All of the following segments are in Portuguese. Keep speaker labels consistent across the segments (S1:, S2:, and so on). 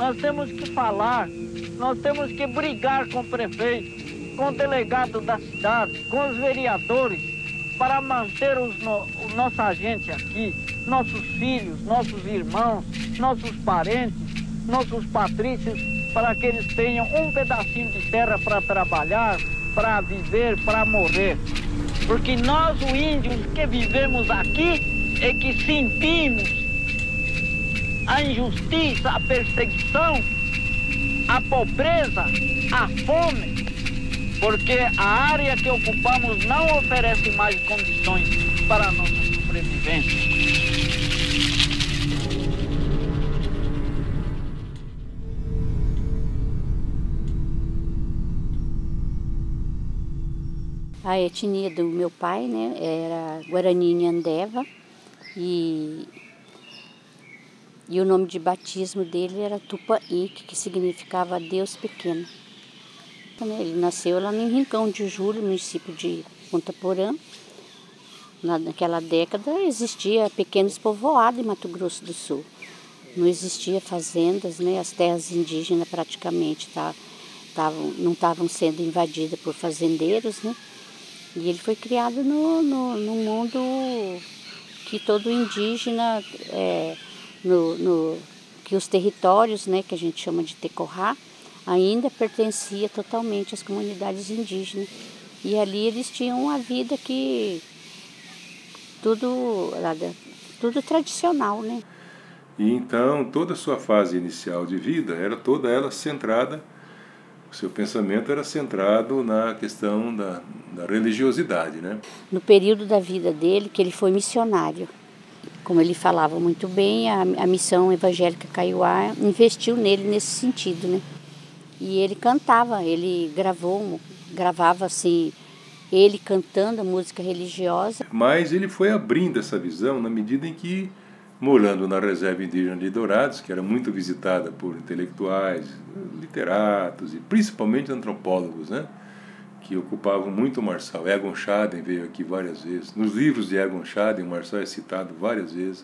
S1: nós temos que falar, nós temos que brigar com o prefeito, com o delegado da cidade, com os vereadores, para manter nossa gente aqui, nossos filhos, nossos irmãos, nossos parentes, nossos patrícios, para que eles tenham um pedacinho de terra para trabalhar, para viver, para morrer. Porque nós, os índios que vivemos aqui, é que sentimos a injustiça, a perseguição, a pobreza, a fome, porque a área que ocupamos não oferece mais condições para a nossa sobrevivência.
S2: A etnia do meu pai, né, era Guarani Nhandeva e o nome de batismo dele era Tupã-Inque, que significava Deus pequeno. Ele nasceu lá em Rincão de Julho, município de Ponta Porã. Naquela década existia pequenos povoados em Mato Grosso do Sul. Não existia fazendas, né, as terras indígenas praticamente não estavam sendo invadidas por fazendeiros, né? E ele foi criado no mundo que todo indígena, que os territórios, né, que a gente chama de Tecorá, ainda pertencia totalmente às comunidades indígenas. E ali eles tinham uma vida que tudo tradicional, né?
S3: E então toda a sua fase inicial de vida era toda ela centrada, o seu pensamento era centrado na questão da religiosidade, né?
S2: No período da vida dele, que ele foi missionário, como ele falava muito bem, a missão evangélica Kaiowá investiu nele nesse sentido, né? E ele cantava, ele gravava assim, ele cantando a música religiosa.
S3: Mas ele foi abrindo essa visão na medida em que, morando na reserva indígena de Dourados, que era muito visitada por intelectuais, literatos e principalmente antropólogos, né, que ocupavam muito o Marçal. Egon Schaden veio aqui várias vezes. Nos livros de Egon Schaden, o Marçal é citado várias vezes.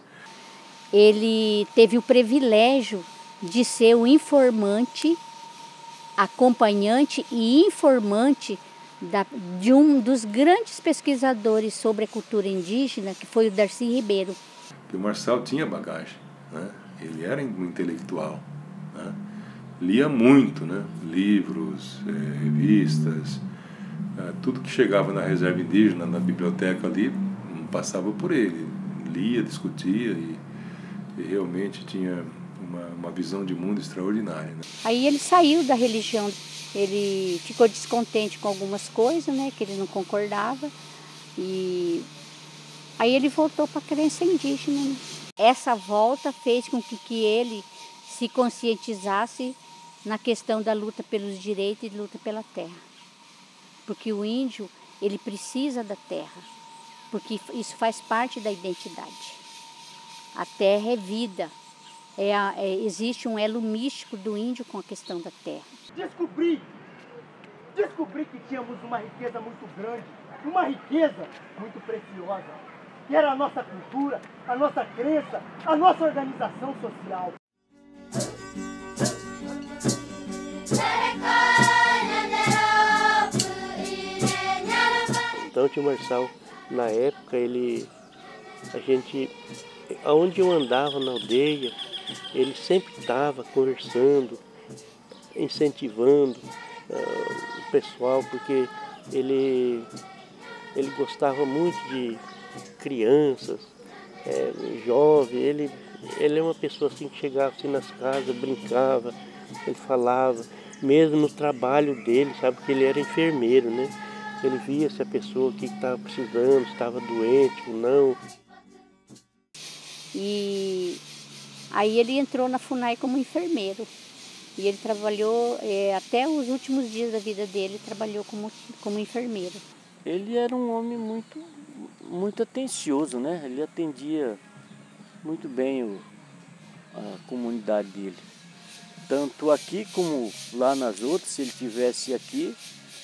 S2: Ele teve o privilégio de ser o informante, acompanhante e informante de um dos grandes pesquisadores sobre a cultura indígena, que foi o Darcy Ribeiro.
S3: Que o Marçal tinha bagagem, né? Ele era um intelectual, né? Lia muito, né? Livros, revistas, tudo que chegava na reserva indígena, na biblioteca ali, passava por ele. Lia, discutia e realmente tinha uma visão de mundo extraordinária, né?
S2: Aí ele saiu da religião, ele ficou descontente com algumas coisas, né, que ele não concordava, e aí ele voltou para a crença indígena, né? Essa volta fez com que ele se conscientizasse na questão da luta pelos direitos e luta pela terra. Porque o índio, ele precisa da terra, porque isso faz parte da identidade. A terra é vida, existe um elo místico do índio com a questão da terra.
S4: Descobri que tínhamos uma riqueza muito grande, uma riqueza muito preciosa, que era a nossa cultura, a nossa crença, a nossa organização social. Então, o tio Marçal, na época, aonde eu andava na aldeia, ele sempre estava conversando, incentivando o pessoal, porque ele gostava muito de crianças, jovem. Ele é uma pessoa assim que chegava assim nas casas, brincava, ele falava, mesmo no trabalho dele, sabe, que ele era enfermeiro, né? Ele via se a pessoa que estava precisando, estava doente ou não.
S2: E aí ele entrou na FUNAI como enfermeiro. E ele trabalhou, até os últimos dias da vida dele, trabalhou como enfermeiro.
S5: Ele era um homem muito atencioso, né? Ele atendia muito bem a comunidade dele. Tanto aqui como lá nas outras, se ele estivesse aqui,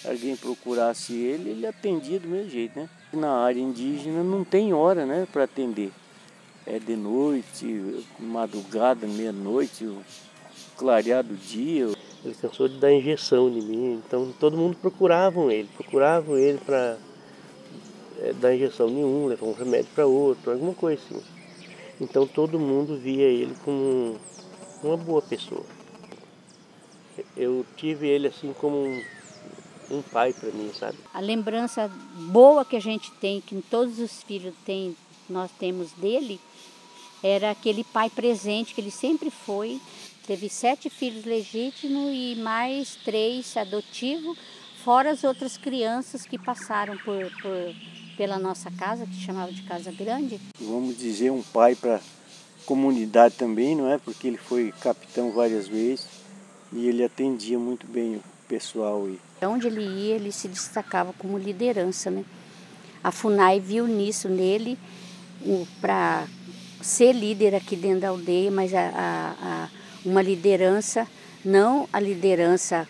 S5: alguém procurasse ele atendia do mesmo jeito, né? Na área indígena não tem hora, né, para atender. É de noite, madrugada, meia-noite. clarear do dia.
S4: Ele cansou de dar injeção em mim, então todo mundo procuravam ele para dar injeção em um, levar um remédio para outro, alguma coisa assim. Então todo mundo via ele como uma boa pessoa. Eu tive ele assim como um pai para mim, sabe?
S2: A lembrança boa que a gente tem, que todos os filhos têm, nós temos dele, era aquele pai presente que ele sempre foi. Teve 7 filhos legítimos e mais 3 adotivos, fora as outras crianças que passaram pela nossa casa, que chamava de Casa Grande.
S5: Vamos dizer, um pai para a comunidade também, não é? Porque ele foi capitão várias vezes e ele atendia muito bem o pessoal.
S2: Onde ele ia, ele se destacava como liderança, né? A FUNAI viu nisso nele para ser líder aqui dentro da aldeia, mas uma liderança, não a liderança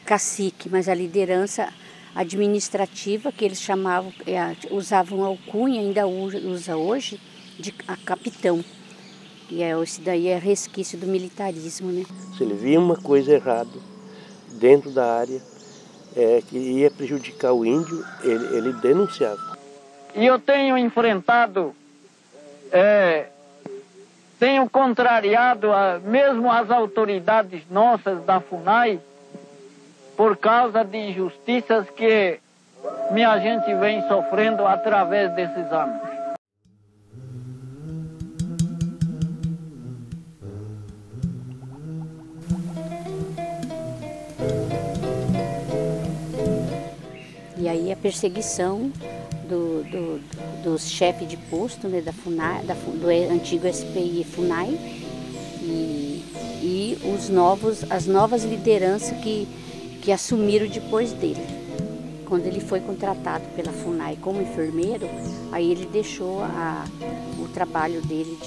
S2: cacique, mas a liderança administrativa, que eles chamavam, usavam alcunha, ainda usa hoje, de capitão. E esse daí é resquício do militarismo, né?
S4: Se ele via uma coisa errada dentro da área, que ia prejudicar o índio, ele denunciava.
S1: E eu tenho enfrentado, tenho contrariado mesmo as autoridades nossas da FUNAI por causa de injustiças que minha gente vem sofrendo através desses anos.
S2: E aí a perseguição dos chefes de posto, né, da FUNAI, do antigo SPI FUNAI, e as novas lideranças que assumiram depois dele. Quando ele foi contratado pela FUNAI como enfermeiro, aí ele deixou o trabalho dele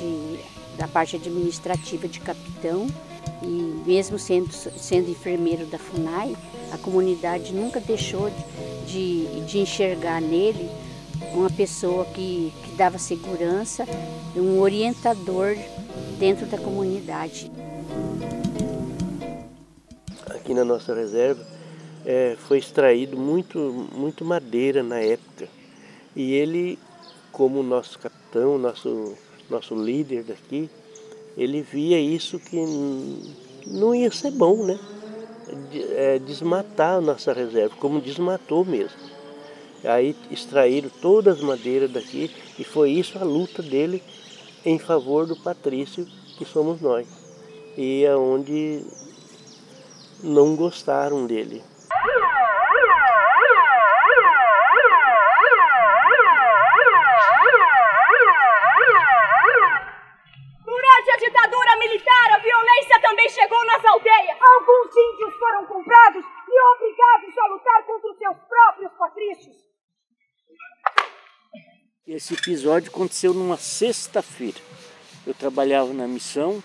S2: da parte administrativa de capitão, e mesmo sendo enfermeiro da FUNAI, a comunidade nunca deixou de enxergar nele uma pessoa que dava segurança, um orientador dentro da comunidade.
S4: Aqui na nossa reserva foi extraído muito madeira na época. E ele, como nosso capitão, nosso líder daqui, ele via isso que não ia ser bom, né? Desmatar a nossa reserva, como desmatou mesmo. Aí extraíram todas as madeiras daqui e foi isso a luta dele em favor do patrício, que somos nós. E é onde não gostaram dele.
S6: Durante a ditadura militar, a violência também chegou nas aldeias. Alguns índios foram comprados e obrigados a lutar contra os seus próprios patrícios.
S5: Esse episódio aconteceu numa sexta-feira. Eu trabalhava na missão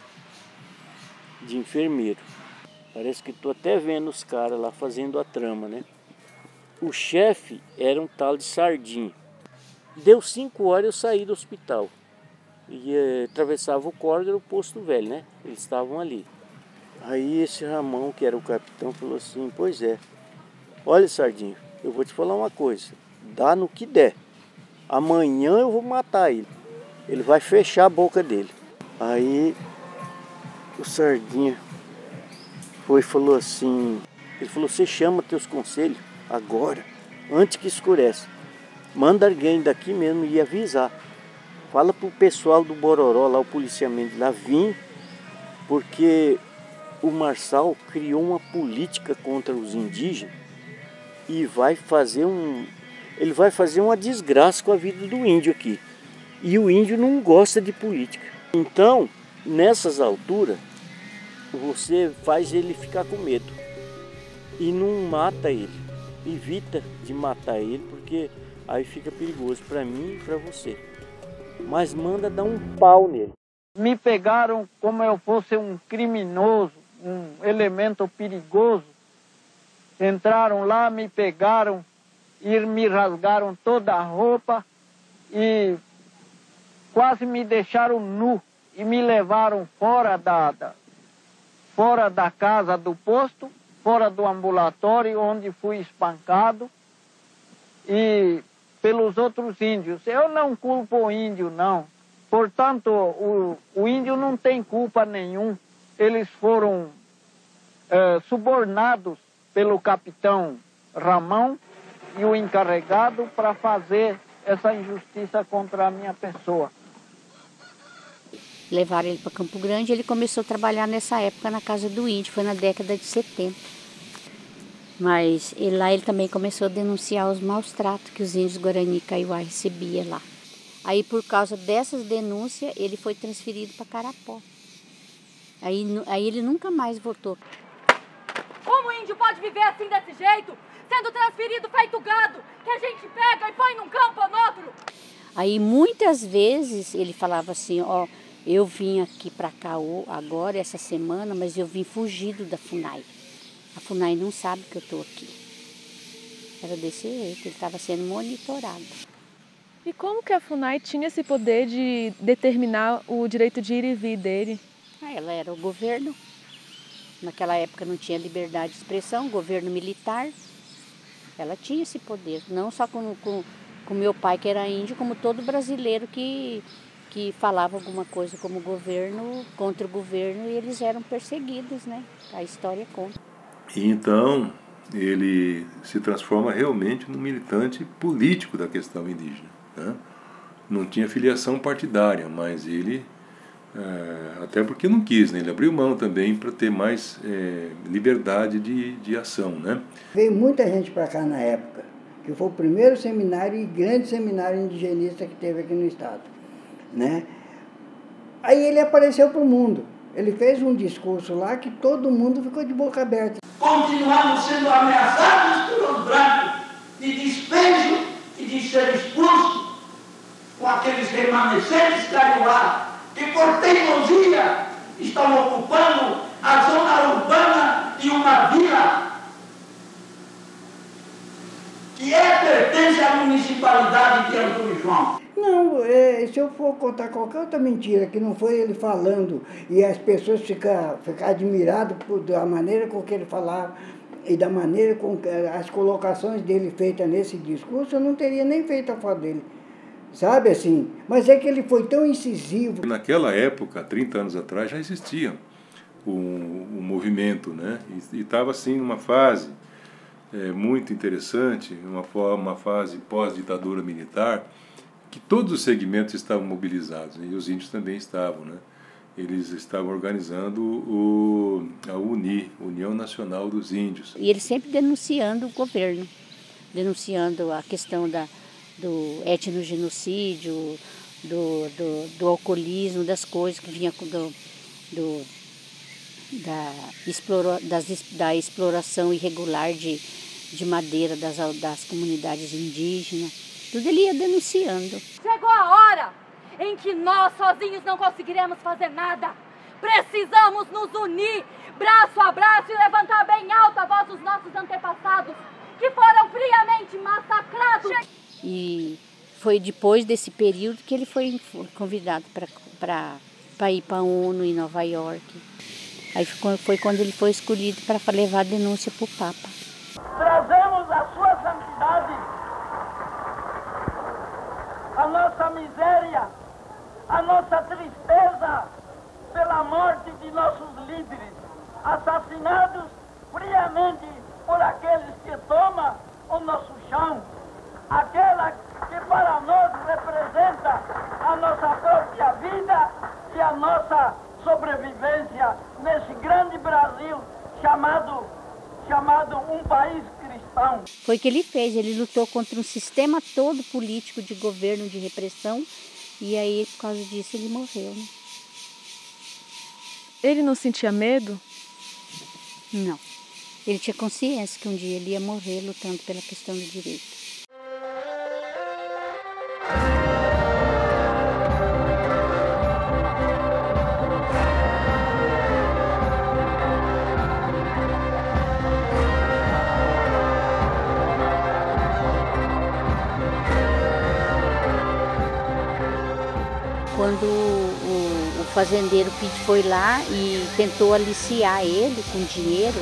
S5: de enfermeiro. Parece que estou até vendo os caras lá fazendo a trama, né? O chefe era um tal de Sardinha. Deu 5 horas eu saí do hospital. E atravessava o córrego, era o posto velho, né? Eles estavam ali. Aí esse Ramão, que era o capitão, falou assim: pois é, olha, Sardinha, eu vou te falar uma coisa, dá no que der. Amanhã eu vou matar ele. Ele vai fechar a boca dele. Aí o Sardinha foi e falou assim, ele falou: você chama teus conselhos agora, antes que escureça. Manda alguém daqui mesmo e avisar. Fala pro pessoal do Bororó, lá o policiamento lá, vir, porque o Marçal criou uma política contra os indígenas e ele vai fazer uma desgraça com a vida do índio aqui. E o índio não gosta de política. Então, nessas alturas, você faz ele ficar com medo e não mata ele. Evita de matar ele, porque aí fica perigoso para mim e para você. Mas manda dar um pau nele.
S1: Me pegaram como eu fosse um criminoso, um elemento perigoso. Entraram lá, me pegaram e me rasgaram toda a roupa e quase me deixaram nu e me levaram fora fora da casa do posto, fora do ambulatório, onde fui espancado, e pelos outros índios. Eu não culpo o índio, não. Portanto, o índio não tem culpa nenhum. Eles foram subornados pelo capitão Ramão e o encarregado para fazer essa injustiça contra a minha pessoa.
S2: Levaram ele para Campo Grande e ele começou a trabalhar nessa época na casa do índio, foi na década de 70. Mas lá ele também começou a denunciar os maus tratos que os índios Guarani e Kaiowá recebiam lá. Aí por causa dessas denúncias ele foi transferido para Carapó. Aí ele nunca mais voltou.
S6: Como o índio pode viver assim desse jeito, sendo transferido feito gado, que a gente pega e põe num campo ou no outro?
S2: Aí muitas vezes ele falava assim, ó, eu vim aqui para cá agora, essa semana, mas eu vim fugido da FUNAI. A FUNAI não sabe que eu estou aqui. Era desse jeito, ele estava sendo monitorado.
S7: E como que a FUNAI tinha esse poder de determinar o direito de ir e vir dele?
S2: Ela era o governo. Naquela época não tinha liberdade de expressão, governo militar. Ela tinha esse poder, não só com meu pai, que era índio, como todo brasileiro que falava alguma coisa como governo, contra o governo, e eles eram perseguidos, né? A história conta.
S3: E então ele se transforma realmente num militante político da questão indígena, né? Não tinha filiação partidária, mas ele, até porque não quis, né? Ele abriu mão também para ter mais liberdade de ação, né?
S8: Veio muita gente para cá na época, que foi o primeiro seminário e grande seminário indigenista que teve aqui no estado, né? Aí ele apareceu para o mundo. Ele fez um discurso lá que todo mundo ficou de boca aberta.
S9: Continuamos sendo ameaçados por os brancos de despejo e de ser expulso com aqueles remanescentes Kaiowá que por teimosia estão ocupando a zona urbana de uma vila que pertence à municipalidade de Antônio João.
S8: Não, se eu for contar qualquer outra mentira, que não foi ele falando e as pessoas ficar admiradas da maneira com que ele falava e da maneira com que as colocações dele feitas nesse discurso, eu não teria nem feito a foto dele. Sabe assim? Mas é que ele foi tão incisivo.
S3: Naquela época, 30 anos atrás, já existia o movimento, né? E estava assim numa fase muito interessante, uma fase pós-ditadura militar, que todos os segmentos estavam mobilizados, e os índios também estavam, né? Eles estavam organizando a UNI, União Nacional dos Índios.
S2: E ele sempre denunciando o governo, denunciando a questão do etnogenocídio, do alcoolismo, das coisas que vinha da exploração irregular de madeira das comunidades indígenas. Tudo ele ia denunciando.
S6: Chegou a hora em que nós sozinhos não conseguiremos fazer nada. Precisamos nos unir, braço a braço, e levantar bem alta a voz dos nossos antepassados, que foram friamente massacrados. E
S2: foi depois desse período que ele foi convidado para ir para a ONU em Nova York. Aí foi quando ele foi escolhido para levar a denúncia para o Papa.
S1: Trazemos a sua santidade a nossa miséria, a nossa tristeza pela morte de nossos líderes, assassinados friamente por aqueles que tomam o nosso chão, aquela que para nós representa a nossa própria vida e a nossa sobrevivência nesse grande Brasil chamado um país cristão.
S2: Foi o que ele fez, ele lutou contra um sistema todo político de governo, de repressão, e aí por causa disso ele morreu, né?
S7: Ele não sentia medo?
S2: Não. Ele tinha consciência que um dia ele ia morrer lutando pela questão do direito. Quando o fazendeiro foi lá e tentou aliciar ele com dinheiro,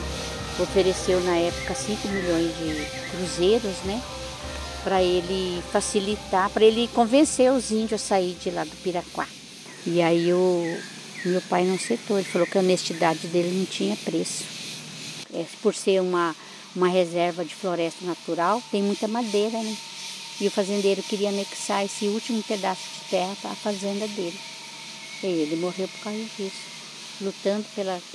S2: ofereceu na época 5 milhões de cruzeiros, né? Para ele facilitar, para ele convencer os índios a sair de lá do Piraquá. E aí o meu pai não aceitou, ele falou que a honestidade dele não tinha preço. Por ser uma reserva de floresta natural, tem muita madeira, né? E o fazendeiro queria anexar esse último pedaço de terra para a fazenda dele. E ele morreu por causa disso, lutando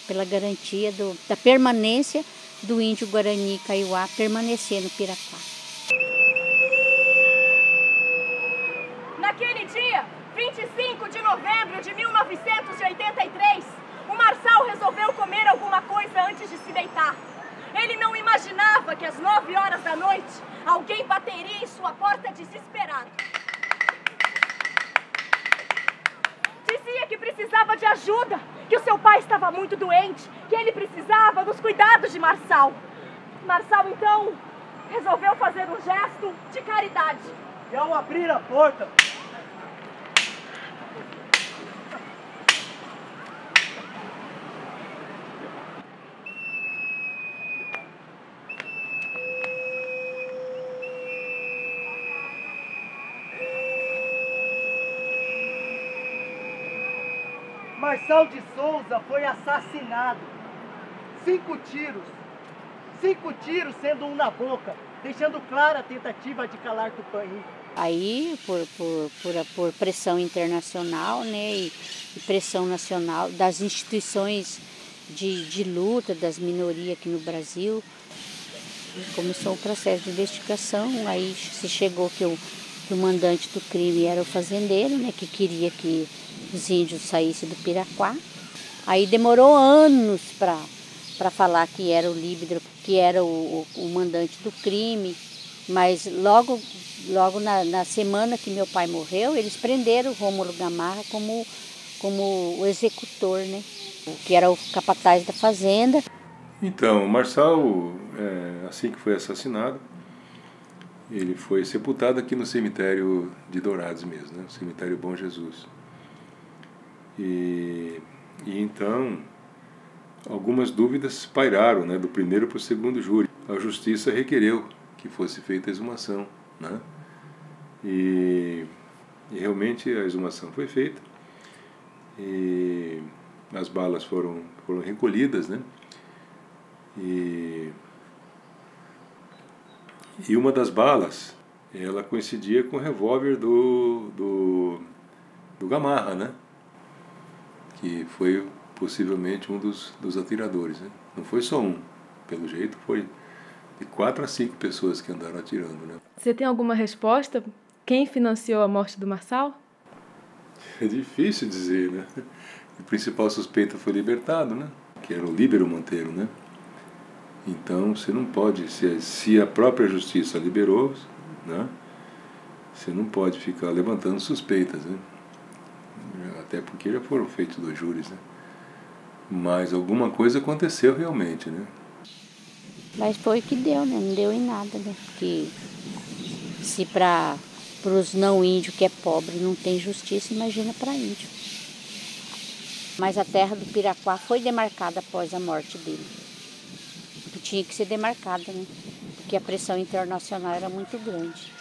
S2: pela garantia da permanência do índio Guarani Kaiowá permanecer no Piraquá.
S10: Naquele dia, 25 de novembro de 1983, o Marçal resolveu comer alguma coisa antes de se deitar. Ele não imaginava que às 9 horas da noite, alguém bateria em sua porta desesperado. Dizia que precisava de ajuda, que o seu pai estava muito doente, que ele precisava dos cuidados de Marçal. Marçal, então, resolveu fazer um gesto de caridade.
S11: E ao abrir a porta, Marçal de Souza foi assassinado. 5 tiros sendo um na boca, deixando clara a tentativa de calar Tupã-Índio.
S2: Aí, por pressão internacional, né, e pressão nacional das instituições de luta das minorias aqui no Brasil, começou o processo de investigação. Aí se chegou que o mandante do crime era o fazendeiro, né, que queria que os índios saíssem do Piraquá. Aí demorou anos para falar que era o Líbidro, que era o mandante do crime, mas logo na semana que meu pai morreu, eles prenderam o Rômulo Gamarra como o executor, né, que era o capataz da fazenda.
S3: Então, o Marçal, assim que foi assassinado, ele foi sepultado aqui no cemitério de Dourados mesmo, né, o cemitério Bom Jesus. E então, algumas dúvidas pairaram, né, do primeiro para o segundo júri. A justiça requereu que fosse feita a exumação, né? E realmente a exumação foi feita. E as balas foram recolhidas, né? E uma das balas, ela coincidia com o revólver do Gamarra, né? Que foi possivelmente um dos atiradores, né? Não foi só um, pelo jeito foi de 4 a 5 pessoas que andaram atirando, né?
S7: Você tem alguma resposta? Quem financiou a morte do Marçal?
S3: É difícil dizer, né? O principal suspeito foi libertado, né? Que era o Líbero Monteiro, né? Então você não pode, se a própria justiça liberou, né? Você não pode ficar levantando suspeitas, né? Até porque já foram feitos 2 júris, né? Mas alguma coisa aconteceu realmente, né?
S2: Mas foi o que deu, né? Não deu em nada, né? Porque se para os não índios que é pobre não tem justiça, imagina para índio. Mas a terra do Piraquá foi demarcada após a morte dele. E tinha que ser demarcada, né? Porque a pressão internacional era muito grande.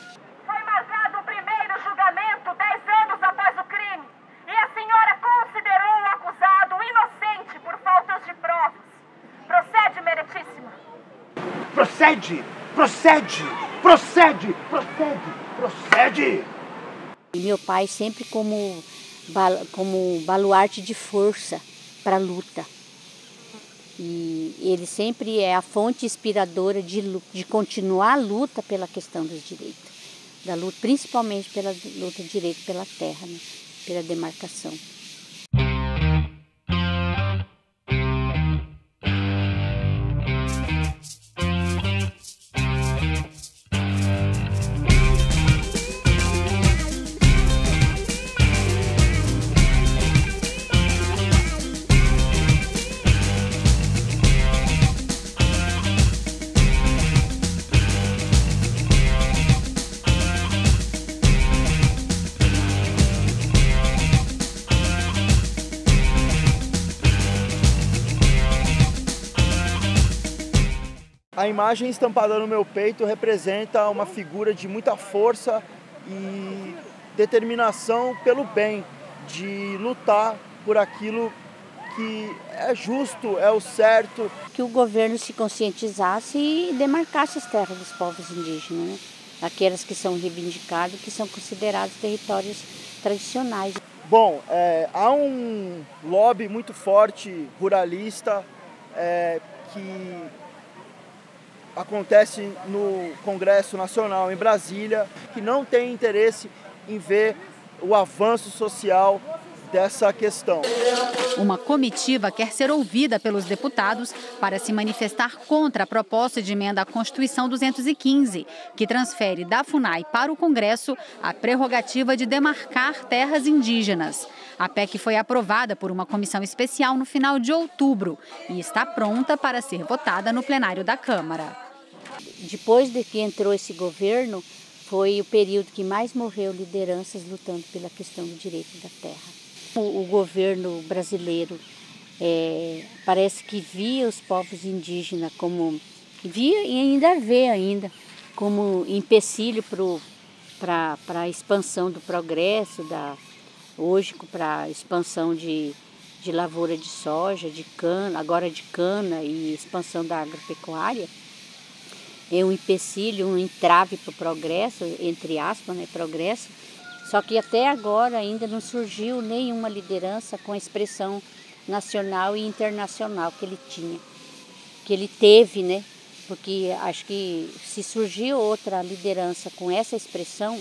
S10: Foi marcado o primeiro julgamento 10 anos após o crime. E a senhora considerou o acusado inocente por faltas de provas. Procede, meritíssima.
S11: Procede! Procede! Procede! Procede! Procede!
S2: E meu pai sempre como baluarte de força para a luta. E ele sempre é a fonte inspiradora de continuar a luta pela questão dos direitos. Da luta, principalmente pela luta de direito pela terra, né? Pela demarcação.
S12: A imagem estampada no meu peito representa uma figura de muita força e determinação pelo bem, de lutar por aquilo que é justo, é o certo.
S2: Que o governo se conscientizasse e demarcasse as terras dos povos indígenas, né? Aquelas que são reivindicadas, que são considerados territórios tradicionais.
S12: Bom, há um lobby muito forte, ruralista, que acontece no Congresso Nacional em Brasília, que não tem interesse em ver o avanço social dessa questão.
S13: Uma comitiva quer ser ouvida pelos deputados para se manifestar contra a proposta de emenda à Constituição 215, que transfere da FUNAI para o Congresso a prerrogativa de demarcar terras indígenas. A PEC foi aprovada por uma comissão especial no final de outubro e está pronta para ser votada no plenário da Câmara.
S2: Depois de que entrou esse governo, foi o período que mais morreu lideranças lutando pela questão do direito da terra. O governo brasileiro parece que via os povos indígenas como, via e ainda vê como empecilho para a expansão do progresso, hoje para a expansão de lavoura de soja, de cana, agora de cana e expansão da agropecuária. É um empecilho, um entrave para o progresso, entre aspas, né, progresso. Só que até agora ainda não surgiu nenhuma liderança com a expressão nacional e internacional que ele tinha, que ele teve, né? Porque acho que se surgiu outra liderança com essa expressão,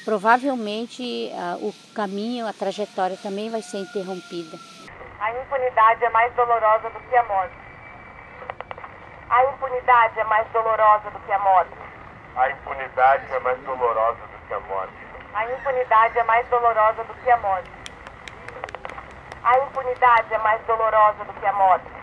S2: provavelmente o caminho, a trajetória também vai ser interrompida.
S10: A impunidade é mais dolorosa do que a morte. A impunidade é mais dolorosa do que a morte.
S14: A impunidade é mais dolorosa do que a morte.
S10: A impunidade é mais dolorosa do que a morte. A impunidade é mais dolorosa do que a morte.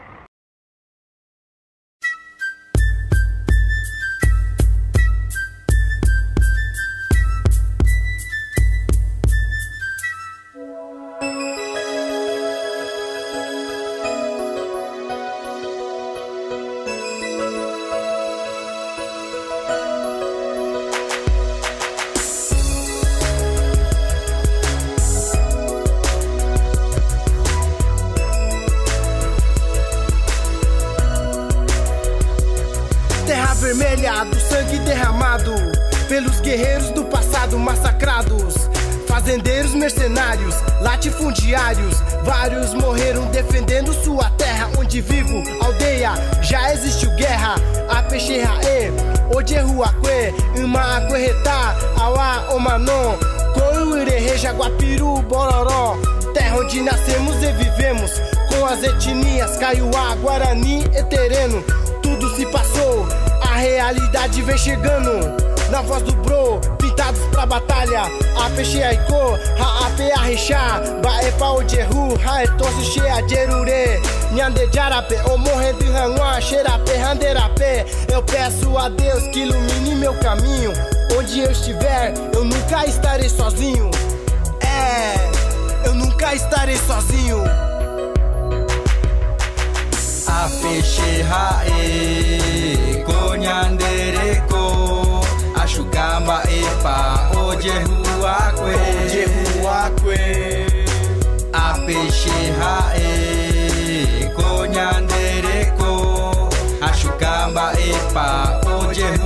S15: Vermelha do sangue derramado pelos guerreiros do passado massacrados, fazendeiros mercenários, latifundiários, vários morreram defendendo sua terra onde vivo, aldeia, já existiu guerra, a peixerraê, ojeruaque, uma aquerretá, auá, omanon, coiurehe, jaguapiru, bororó, terra onde nascemos e vivemos, com as etnias, caiuá, guarani e tereno, tudo se passou. A realidade vem chegando, na voz do bro, pintados pra batalha. A peixe aiko, a ape a rechá, baepa o jeru, a etoso cheia jerure. Nhande jarape, o morre de ranguá, xerape, handerape. Eu peço a Deus que ilumine meu caminho. Onde eu estiver, eu nunca estarei sozinho. Eu nunca estarei sozinho.
S16: A peixe rae, conhandereko, achugamba epa, ojeruaque. A peixe rae, conhandereko, achugamba epa, ojeruaque.